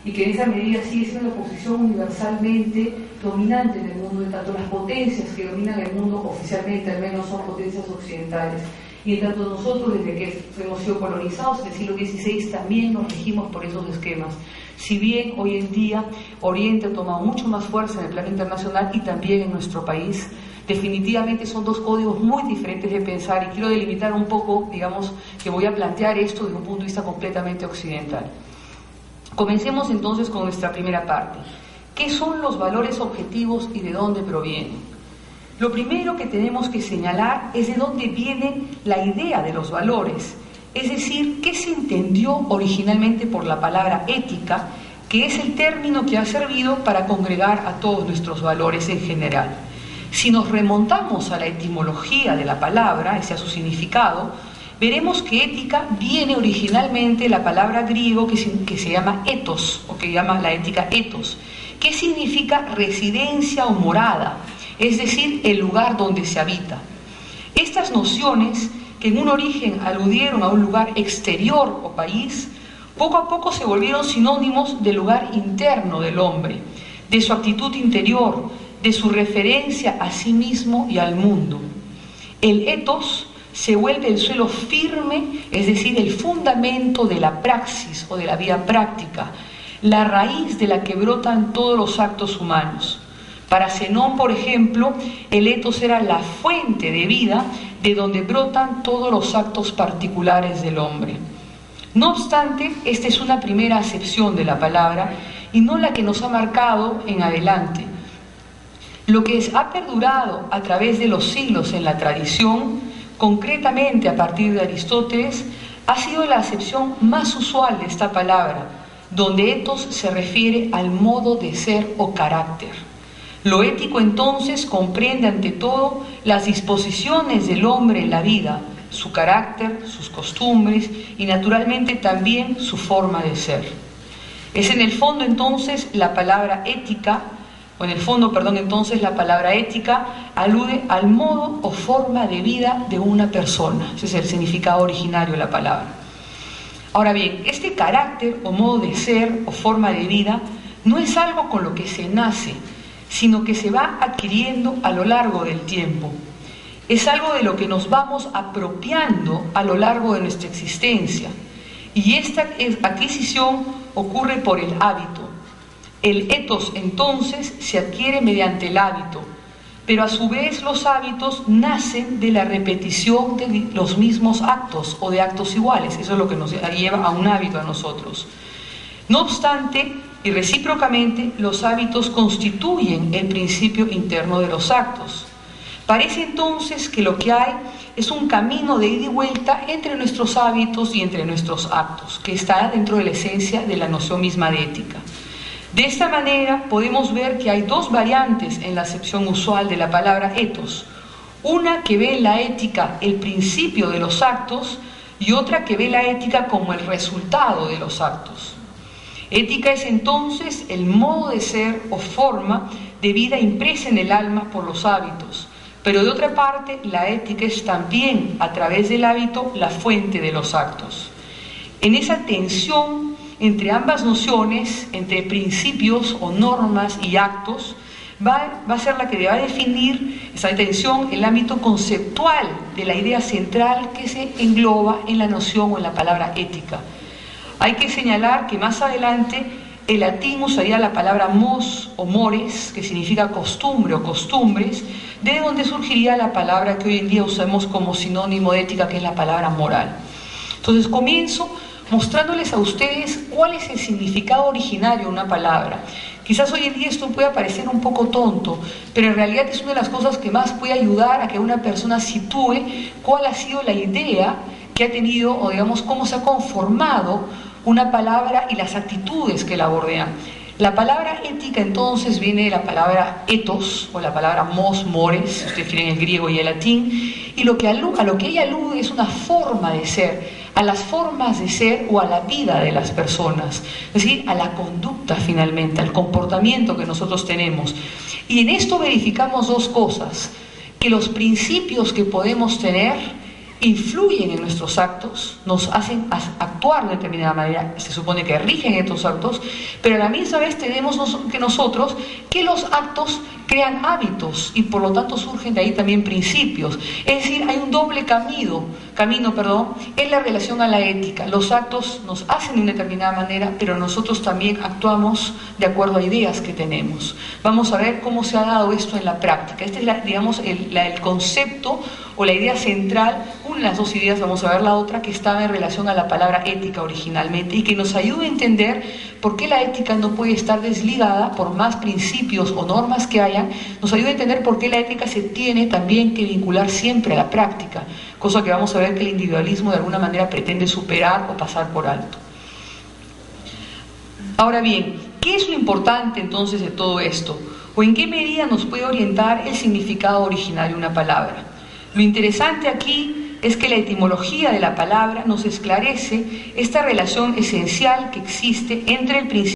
y que en esa medida sigue siendo la posición universalmente dominante en el mundo, en tanto las potencias que dominan el mundo oficialmente al menos son potencias occidentales, y en tanto nosotros desde que hemos sido colonizados en el siglo XVI también nos regimos por esos esquemas. Si bien hoy en día Oriente ha tomado mucho más fuerza en el plano internacional y también en nuestro país, definitivamente son dos códigos muy diferentes de pensar, y quiero delimitar un poco, digamos, que voy a plantear esto desde un punto de vista completamente occidental. Comencemos entonces con nuestra primera parte. ¿Qué son los valores objetivos y de dónde provienen? Lo primero que tenemos que señalar es de dónde viene la idea de los valores, es decir, qué se entendió originalmente por la palabra ética, que es el término que ha servido para congregar a todos nuestros valores en general. Si nos remontamos a la etimología de la palabra, ese a su significado, veremos que ética viene originalmente de la palabra griego que se llama ethos, o que llama la ética ethos, que significa residencia o morada, es decir, el lugar donde se habita. Estas nociones, que en un origen aludieron a un lugar exterior o país, poco a poco se volvieron sinónimos del lugar interno del hombre, de su actitud interior, de su referencia a sí mismo y al mundo. El ethos se vuelve el suelo firme, es decir, el fundamento de la praxis o de la vida práctica, la raíz de la que brotan todos los actos humanos. Para Zenón, por ejemplo, el ethos era la fuente de vida de donde brotan todos los actos particulares del hombre. No obstante, esta es una primera acepción de la palabra y no la que nos ha marcado en adelante. Lo que ha perdurado a través de los siglos en la tradición, concretamente a partir de Aristóteles, ha sido la acepción más usual de esta palabra, donde ethos se refiere al modo de ser o carácter. Lo ético entonces comprende ante todo las disposiciones del hombre en la vida, su carácter, sus costumbres y naturalmente también su forma de ser. Es en el fondo entonces la palabra ética, la palabra ética alude al modo o forma de vida de una persona. Ese es el significado originario de la palabra. Ahora bien, este carácter o modo de ser o forma de vida no es algo con lo que se nace, sino que se va adquiriendo a lo largo del tiempo. Es algo de lo que nos vamos apropiando a lo largo de nuestra existencia, y esta adquisición ocurre por el hábito. El ethos entonces se adquiere mediante el hábito, pero a su vez los hábitos nacen de la repetición de los mismos actos o de actos iguales. Eso es lo que nos lleva a un hábito a nosotros. No obstante, y recíprocamente, los hábitos constituyen el principio interno de los actos. Parece entonces que lo que hay es un camino de ida y vuelta entre nuestros hábitos y entre nuestros actos, que está dentro de la esencia de la noción misma de ética. De esta manera podemos ver que hay dos variantes en la acepción usual de la palabra ethos, una que ve en la ética el principio de los actos y otra que ve la ética como el resultado de los actos. Ética es entonces el modo de ser o forma de vida impresa en el alma por los hábitos, pero de otra parte la ética es también, a través del hábito, la fuente de los actos. En esa tensión entre ambas nociones, entre principios o normas y actos, va a ser la que va a definir esa tensión, el ámbito conceptual de la idea central que se engloba en la noción o en la palabra ética. Hay que señalar que más adelante el latín usaría la palabra mos o mores, que significa costumbre o costumbres, de donde surgiría la palabra que hoy en día usamos como sinónimo de ética, que es la palabra moral. Entonces comienzo mostrándoles a ustedes cuál es el significado originario de una palabra. Quizás hoy en día esto pueda parecer un poco tonto, pero en realidad es una de las cosas que más puede ayudar a que una persona sitúe cuál ha sido la idea que ha tenido, o digamos, cómo se ha conformado una palabra y las actitudes que la bordean. La palabra ética entonces viene de la palabra ethos, o la palabra mos, mores, si ustedes quieren el griego y el latín, y a lo que ella alude es una forma de ser, a las formas de ser o a la vida de las personas, es decir, a la conducta finalmente, al comportamiento que nosotros tenemos. Y en esto verificamos dos cosas: que los principios que podemos tener influyen en nuestros actos, nos hacen actuar de determinada manera, se supone que rigen estos actos, pero a la misma vez tenemos que nosotros que los actos crean hábitos y por lo tanto surgen de ahí también principios. Es decir, hay un doble camino en la relación a la ética. Los actos nos hacen de una determinada manera, pero nosotros también actuamos de acuerdo a ideas que tenemos. Vamos a ver cómo se ha dado esto en la práctica. Este es, digamos, el concepto o la idea central, una de las dos ideas, vamos a ver la otra, que estaba en relación a la palabra ética originalmente y que nos ayuda a entender por qué la ética no puede estar desligada, por más principios o normas que hayan, nos ayuda a entender por qué la ética se tiene también que vincular siempre a la práctica, cosa que vamos a ver que el individualismo de alguna manera pretende superar o pasar por alto. Ahora bien, ¿qué es lo importante entonces de todo esto? ¿O en qué medida nos puede orientar el significado originario de una palabra? Lo interesante aquí es que la etimología de la palabra nos esclarece esta relación esencial que existe entre el principio